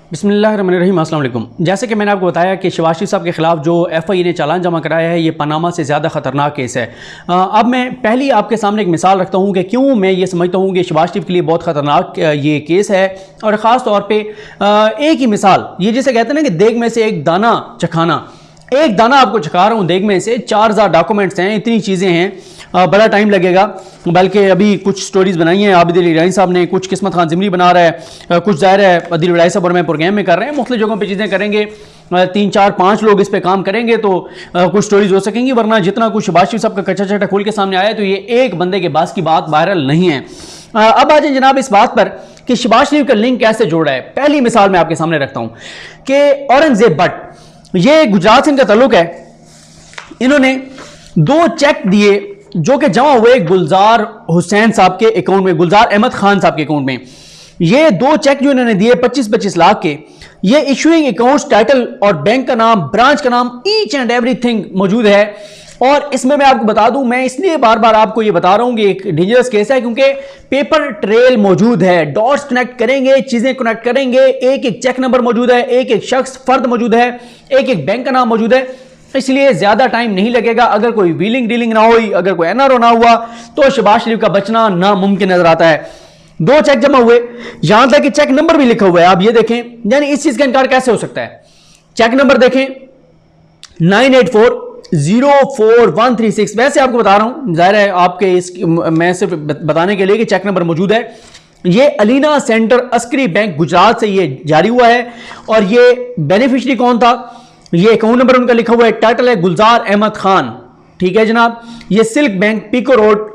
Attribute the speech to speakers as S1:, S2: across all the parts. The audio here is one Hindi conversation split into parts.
S1: बिस्मिल्लाहिर्रहमानिर्रहीम, अस्सलाम वालेकुम। जैसे कि मैंने आपको बताया कि शहबाज शरीफ साहब के खिलाफ जो एफआई ने चालान जमा कराया है, ये पनामा से ज़्यादा ख़तरनाक केस है। अब मैं पहली आपके सामने एक मिसाल रखता हूँ कि क्यों मैं ये समझता हूँ कि शहबाज शरीफ के लिए बहुत ख़तरनाक ये केस है। और ख़ास तौर पर एक ही मिसाल, ये जिसे कहते हैं ना कि देग में से एक दाना चखाना, एक दाना आपको चखा रहा हूँ देग में से, 4000 डॉक्यूमेंट्स हैं, इतनी चीज़ें हैं, बड़ा टाइम लगेगा। बल्कि अभी कुछ स्टोरीज बनाई हैं आबिद अली ईरानी साहब ने, कुछ किस्मत खान ज़िमरी बना रहा है, कुछ ज़ाहिर है अदिल वड़ाई साहब और मैं प्रोग्राम में कर रहे हैं, मुख्तलिफ जगहों पे चीज़ें करेंगे। 3 4 5 लोग इस पे काम करेंगे तो कुछ स्टोरीज हो सकेंगी, वरना जितना कुछ शहबाज शरीफ साहब का कच्चा चट्टा खोल के सामने आया तो ये एक बंदे के बास की बात वायरल नहीं है। अब आ जाए जनाब इस बात पर कि शहबाज शरीफ का लिंक कैसे जोड़ा है। पहली मिसाल मैं आपके सामने रखता हूँ कि औरंगजेब भट्ट, ये गुजरात से इनका ताल्लुक है। इन्होंने 2 चेक दिए जो कि जमा हुए गुलजार हुसैन साहब के अकाउंट में, गुलजार अहमद खान साहब के अकाउंट में। ये 2 चेक जो इन्होंने दिए 25-25 लाख के, ये इशूइंग अकाउंट्स, टाइटल और बैंक का नाम, ब्रांच का नाम, ईच एंड एवरीथिंग मौजूद है। और इसमें मैं आपको बता दूं, मैं इसलिए बार बार आपको ये बता रहा हूं कि एक डेंजरस केस है, क्योंकि पेपर ट्रेल मौजूद है। डॉट्स कनेक्ट करेंगे, चीजें कनेक्ट करेंगे, एक एक चेक नंबर मौजूद है, एक एक शख्स फर्द मौजूद है, एक एक बैंक का नाम मौजूद है। इसलिए ज्यादा टाइम नहीं लगेगा। अगर कोई व्हीलिंग डीलिंग ना हुई, अगर कोई एनआरओ ना हुआ, तो शहबाज शरीफ का बचना नामुमकिन नजर आता है। 2 चेक जमा हुए, यहां तक कि चेक नंबर भी लिखा हुआ है, आप ये देखें। यानी इस चीज का इनकार कैसे हो सकता है? चेक नंबर देखें 98404136। वैसे आपको बता रहा हूं, जाहिर है आपके इस, मैं सिर्फ बताने के लिए कि चेक नंबर मौजूद है। ये अलीना सेंटर अस्करी बैंक गुजरात से ये जारी हुआ है। और ये बेनिफिशियरी कौन था? ये अकाउंट नंबर उनका लिखा हुआ है, टाइटल है गुलजार अहमद खान, ठीक है जनाब। ये silk bank Peco road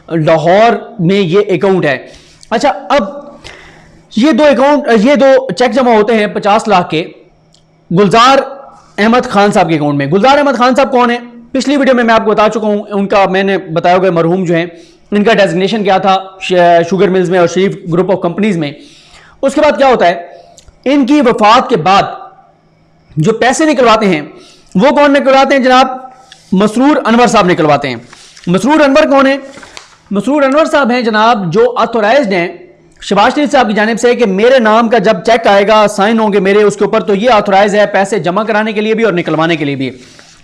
S1: Lahore में ये अकाउंट है। अच्छा, अब ये 2 चेक जमा होते हैं 50 लाख के गुलजार अहमद खान साहब के अकाउंट में। गुलजार अहमद खान साहब कौन है? पिछली वीडियो में मैं आपको बता चुका हूं, उनका मैंने बताया हुआ मरहूम जो है, इनका डेजिग्नेशन क्या था शुगर मिल्स में और शरीफ ग्रुप ऑफ कंपनीज में। उसके बाद क्या होता है, इनकी वफात के बाद जो पैसे निकलवाते हैं वो कौन निकलवाते हैं जनाब? मसरूर अनवर साहब निकलवाते हैं। मसरूर अनवर कौन है? मसरूर अनवर साहब हैं जनाब जो ऑथोराइज्ड हैं शहबाज शरीफ साहब की जानिब से कि मेरे नाम का जब चेक आएगा, साइन होंगे मेरे उसके ऊपर, तो ये ऑथोराइज है पैसे जमा कराने के लिए भी और निकलवाने के लिए भी।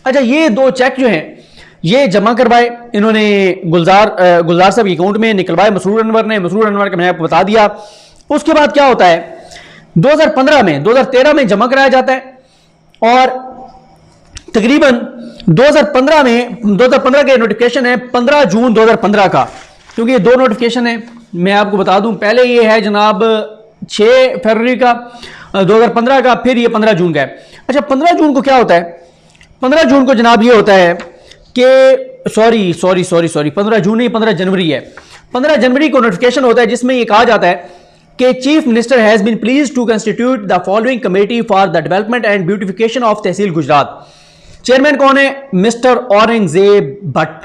S1: अच्छा, ये 2 चेक जो हैं ये जमा करवाए इन्होंने गुलजार साहब के अकाउंट में, निकलवाए मसरूर अनवर ने। मसरूर अनवर का मैंने आपको बता दिया। उसके बाद क्या होता है, 2013 में जमा कराया जाता है। और तकरीबन 2015 के नोटिफिकेशन है 15 जून 2015 का, क्योंकि ये 2 नोटिफिकेशन है। मैं आपको बता दूं, पहले ये है जनाब 6 फरवरी का 2015 का, फिर ये 15 जून का है। अच्छा, 15 जून को क्या होता है? 15 जून को जनाब ये होता है कि सॉरी 15 जून नहीं, 15 जनवरी है। 15 जनवरी को नोटिफिकेशन होता है जिसमें ये कहा जाता है कि chief minister has been pleased to constitute the following committee for the development and beautification of तहसील गुजरात। चेयरमैन कौन है? मिस्टर औरंगजेब भट्ट।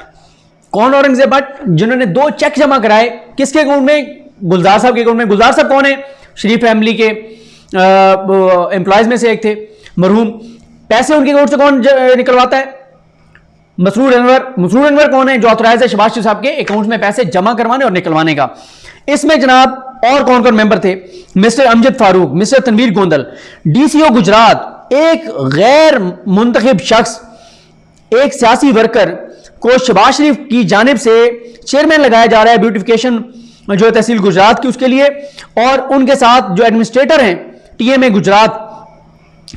S1: कौन औरंगजेब भट्ट? जिन्होंने 2 चेक जमा कराए, किसके अकाउंट में? गुलजार साहब के अकाउंट में। गुलजार साहब कौन है? शरीफ फैमिली के एम्प्लॉयज में से एक थे, मरहूम। पैसे उनके अकाउंट से कौन निकलवाता है? मसरूर अनवर। मसरूर अनवर कौन है? जो ऑथराइज है शहबाज शरीफ साहब के अकाउंट में पैसे जमा करवाने और निकलवाने का। इसमें जनाब और कौन कौन मेंबर थे? Mister Amjad Farooq, mister Tanveer Gondal, DCO Gujrat, एक गैर मुंतखब शख्स, एक सियासी वर्कर को शहबाज शरीफ की जानिब से चेयरमैन लगाया जा रहा है ब्यूटिफिकेशन जो तहसील गुजरात की उसके लिए। और उनके साथ जो एडमिनिस्ट्रेटर हैं टीएमए गुजरात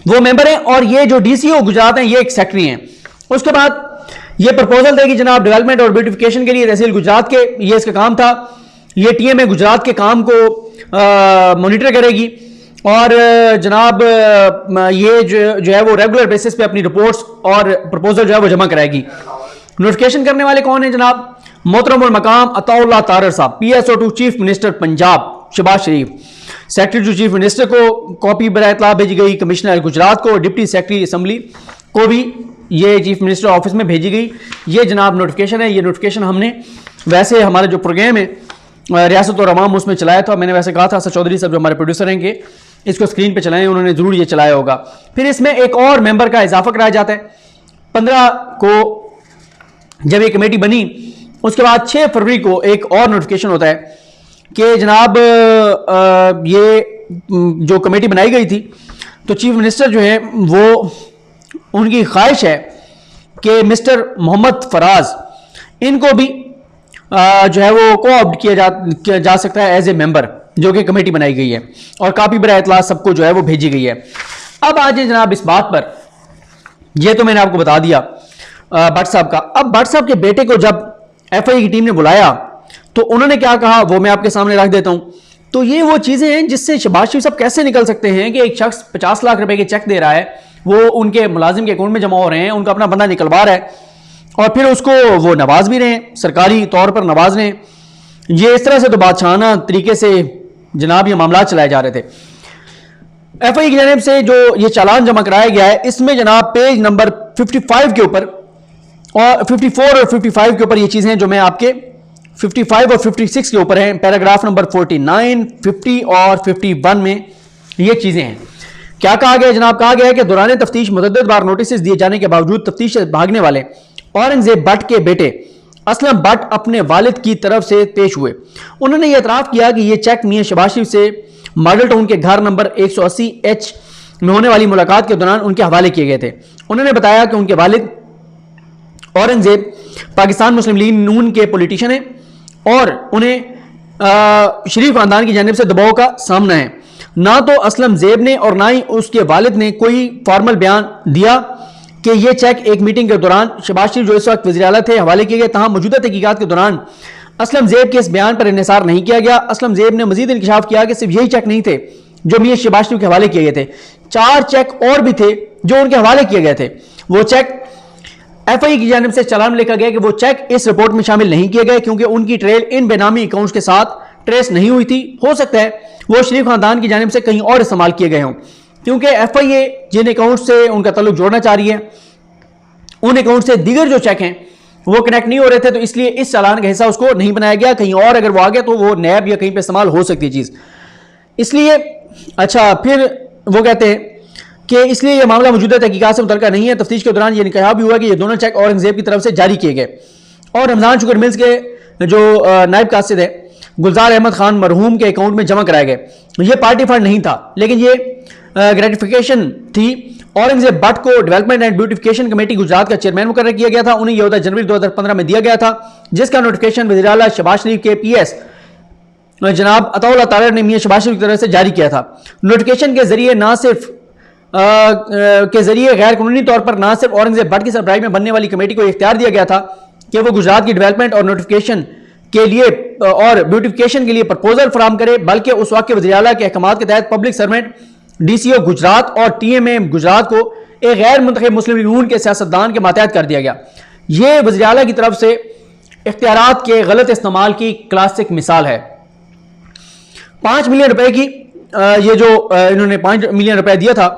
S1: वो मेंबर हैं, और ये जो डीसीओ गुजरात हैं ये एक सेक्रेटरी हैं। उसके बाद ये प्रपोजल देगी जनाब डेवलपमेंट और ब्यूटिफिकेशन के लिए तहसील गुजरात के, ये इसका काम था। ये टीएमए गुजरात के काम को मॉनिटर करेगी। और जनाब ये जो है वो रेगुलर बेसिस पे अपनी रिपोर्ट्स और प्रपोजल जो है वो जमा कराएगी। नोटिफिकेशन करने वाले कौन है जनाब? मोहतरम उल मकाम Ataullah Tarar sahab, PSO to chief minister Punjab Shahbaz Sharif. Secretary to chief minister को कॉपी बराए इत्तला भेजी गई, कमिश्नर गुजरात को, डिप्टी सेक्रेटरी असम्बली को भी ये चीफ मिनिस्टर ऑफिस में भेजी गई। ये जनाब नोटिफिकेशन है। ये नोटिफिकेशन हमने वैसे हमारा जो प्रोग्राम है रियासत और अवाम उसमें चलाया था। मैंने वैसे कहा था असद चौधरी साहब जो हमारे प्रोड्यूसर हैं कि इसको स्क्रीन पे चलाएं, उन्होंने जरूर ये चलाया होगा। फिर इसमें एक और मेंबर का इजाफा कराया जाता है। 15 को जब ये कमेटी बनी, उसके बाद 6 फरवरी को एक और नोटिफिकेशन होता है कि जनाब ये जो कमेटी बनाई गई थी, तो चीफ मिनिस्टर जो है वो उनकी ख्वाहिश है कि मिस्टर मोहम्मद फराज इनको भी जो है वो कोऑप्ट किया जा सकता है एज ए मेंबर, जो कि कमेटी बनाई गई है और कापी बराए इतला सबको जो है वो भेजी गई है। अब आ जाए जनाब इस बात पर, ये तो मैंने आपको बता दिया भट्ट साहब का। अब भट्ट साहब के बेटे को जब एफआई की टीम ने बुलाया तो उन्होंने क्या कहा वो मैं आपके सामने रख देता हूं। तो ये वो चीजें हैं जिससे शहबाज शरीफ साहब कैसे निकल सकते हैं कि एक शख्स 50 लाख रुपए के चेक दे रहा है, वो उनके मुलाजिम के अकाउंट में जमा हो रहे हैं, उनका अपना बंदा निकलवा रहा है और फिर उसको वो नवाज भी रहे हैं, सरकारी तौर पर नवाज रहे हैं। ये इस तरह से तो बादशाहाना तरीके से जनाब ये मामला चलाए जा रहे थे। एफआई की जानिब से जो ये चालान जमा कराया गया है, इसमें जनाब पेज नंबर 55 के ऊपर और 54 और 55 के ऊपर ये चीजें हैं जो मैं आपके 55 और 56 के ऊपर हैं, पैराग्राफ नंबर 49, 50 और 51 में ये चीजें हैं। क्या कहा गया जनाब? कहा गया है कि दौरान तफ्तीश मुतअद्दिद बार नोटिस दिए जाने के बावजूद तफ्तीश से भागने वाले औरंगजेब भट्ट के बेटे असलम भट्ट अपने वालिद की तरफ से पेश हुए। उन्होंने यह एतराफ़ किया कि यह चेक मियां शहबाज शरीफ से मॉडल टाउन के घर नंबर 180H में होने वाली मुलाकात के दौरान उनके हवाले किए गए थे। उन्होंने बताया कि उनके वालिद औरंगजेब पाकिस्तान मुस्लिम लीग नून के पॉलिटिशियन हैं और उन्हें शरीफ खानदान की जानिब से दबाव का सामना है। ना तो असलम जेब ने और ना ही उसके वालिद ने कोई फॉर्मल बयान दिया कि यह चेक एक मीटिंग के दौरान शहबाज शरीफ जो इस वक्त वज़ीर आला थे हवाले किए गए। तहाँ मौजूदा तहकीकात के दौरान असलम जेब के इस बयान पर इन्हिसार नहीं किया गया। असलम जेब ने मजीद इंकशाफ किया कि सिर्फ यही चेक नहीं थे जो मियां शहबाज शरीफ के हवाले किए गए थे, 4 चेक और भी थे जो उनके हवाले किए गए थे। वो चेक एफआई की जानिब से चालान लिखा गया कि वो चेक इस रिपोर्ट में शामिल नहीं किए गए क्योंकि उनकी ट्रेल इन बेनामी अकाउंट्स के साथ ट्रेस नहीं हुई थी। हो सकता है वो शरीफ खानदान की जानिब से कहीं और इस्तेमाल किए गए हों, क्योंकि एफआईए जिन अकाउंट से उनका ताल्लुक जोड़ना चाह रही है उन अकाउंट से दीगर जो चेक हैं वो कनेक्ट नहीं हो रहे थे, तो इसलिए इस चालान का हिस्सा उसको नहीं बनाया गया। कहीं और अगर वो आ गया तो वो नैब या कहीं पर इस्तेमाल हो सकती है चीज़, इसलिए अच्छा फिर वो कहते हैं कि इसलिए यह मामला मौजूदा तहकीकात से मुतल्लिक़ नहीं है। तफ्तीश के दौरान यह इंकशाफ भी हुआ कि ये दोनों चेक औरंगजेब की तरफ से जारी किए गए और रमजान शुगर मिल्स के जो नायब कासिद है गुलजार अहमद खान मरहूम के अकाउंट में जमा कराए गए। ये पार्टी फंड नहीं था, लेकिन ये ग्रेटिफिकेशन थी। औरंगजेब भट्ट को development and beautification committee Gujarat का चेयरमैन मुकर्रर किया गया था। उन्हें यह 14 जनवरी 2015 में दिया गया था, जिसका नोटिफिकेशन वज़ीर आला शहबाज शरीफ के PS जनाब अताउल्लाह तारड़ ने मियां शहबाज शरीफ की तरफ से जारी किया था। नोटिफिकेशन के जरिए ना सिर्फ गैर कानूनी तौर पर ना सिर्फ औरंगजेब भट्ट की सरबराही में बनने वाली कमेटी को इख्तियार दिया गया था कि वो गुजरात की डेवलपमेंट और नोटिफिकेशन के लिए और ब्यूटिफिकेशन के लिए प्रपोजल फराम करे, बल्कि उस वक्त के वज़ीर आला के अहकामात के तहत पब्लिक सर्वेंट DCO गुजरात और TMA गुजरात को एक गैर मुंतखब मुस्लिम लीग नून के सियासतदान के मातहत कर दिया गया। यह वज़ीर आला की तरफ से इख्तियारात के गलत इस्तेमाल की क्लासिक मिसाल है। 5 मिलियन रुपए की ये जो इन्होंने 5 मिलियन रुपए दिया था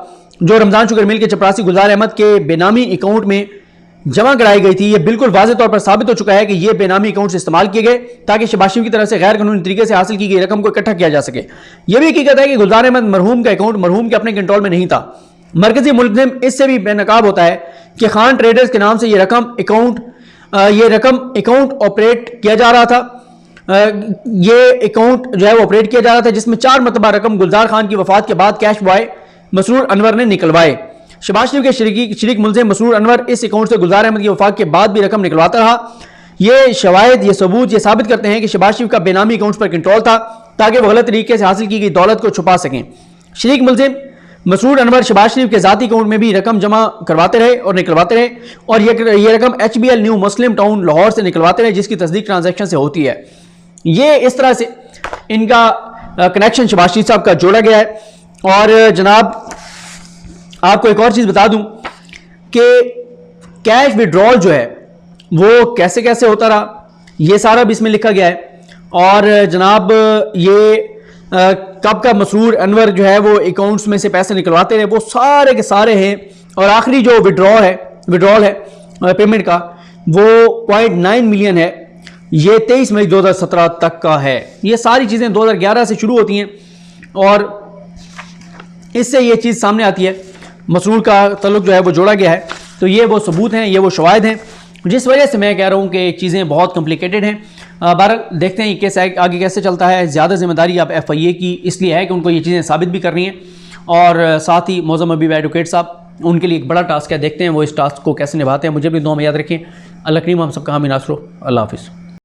S1: जो रमजान शुगर मिल के चपरासी गुलजार अहमद के बेनामी अकाउंट में जमा कराई गई थी, ये बिल्कुल वाज़ेह तौर पर साबित हो चुका है कि ये बेनामी अकाउंट इस्तेमाल किए गए ताकि शहबाज शरीफ की तरफ से गैर कानूनी तरीके से हासिल की गई रकम को इकट्ठा किया जा सके। यह भी हकीकत है कि गुलजार अहमद मरहूम का अकाउंट मरहूम के अपने कंट्रोल में नहीं था। मरकजी मुल्ज़िम इससे भी बेनकाब होता है कि खान ट्रेडर्स के नाम से ये रकम अकाउंट ऑपरेट किया जा रहा था। ये अकाउंट जो है वो ऑपरेट किया जा रहा था, जिसमें 4 मरतबा रकम गुलजार खान की वफात के बाद कैश बॉय मसरूर अनवर ने निकलवाए। शहबाज शरीफ के शरीक मुल्ज़िम मसरूर अनवर इस अकाउंट से गुलजार अहमद की वफात के बाद भी रकम निकलवाता रहा। ये शवाहिद, ये सबूत ये साबित करते हैं कि शहबाज शरीफ का बेनामी अकाउंट्स पर कंट्रोल था ताकि वह गलत तरीके से हासिल की गई दौलत को छुपा सकें। शरीक मुल्ज़िम मसरूर अनवर शहबाज शरीफ के ज़ाती अकाउंट में भी रकम जमा करवाते रहे और निकलवाते रहे और ये रकम HBL न्यू मुस्लिम टाउन लाहौर से निकलवाते रहे, जिसकी तस्दीक ट्रांजैक्शन से होती है। ये इस तरह से इनका कनेक्शन शहबाज शरीफ साहब का जोड़ा गया है। और जनाब आपको एक और चीज़ बता दूं कि कैश विड्रॉल जो है वो कैसे कैसे होता रहा, ये सारा भी इसमें लिखा गया है। और जनाब ये कब का मसरूर अनवर जो है वो अकाउंट्स में से पैसे निकलवाते रहे, वो सारे के सारे हैं। और आखिरी जो विड्रॉल है पेमेंट का वो 0.9 मिलियन है, ये 23 मई 2017 तक का है। ये सारी चीज़ें 2011 से शुरू होती हैं और इससे ये चीज़ सामने आती है, मसरूर का तल्लुक जो है वो जोड़ा गया है। तो ये वो सबूत हैं, ये वो शवाहिद हैं, जिस वजह से मैं कह रहा हूँ कि चीज़ें बहुत कॉम्प्लिकेटेड हैं बहरहाल देखते हैं ये केस आगे कैसे चलता है। ज़्यादा जिम्मेदारी अब FIA की इसलिए है कि उनको ये चीज़ें साबित भी करनी है, और साथ ही मौज़म हबीब एडवोकेट साहब, उनके लिए एक बड़ा टास्क है। देखते हैं वो इस टास्क को कैसे निभाते हैं। मुझे भी दुआ में याद रखें। अल्लाह करीम हम सबका हामी नासरो। अल्लाह हाफिज़।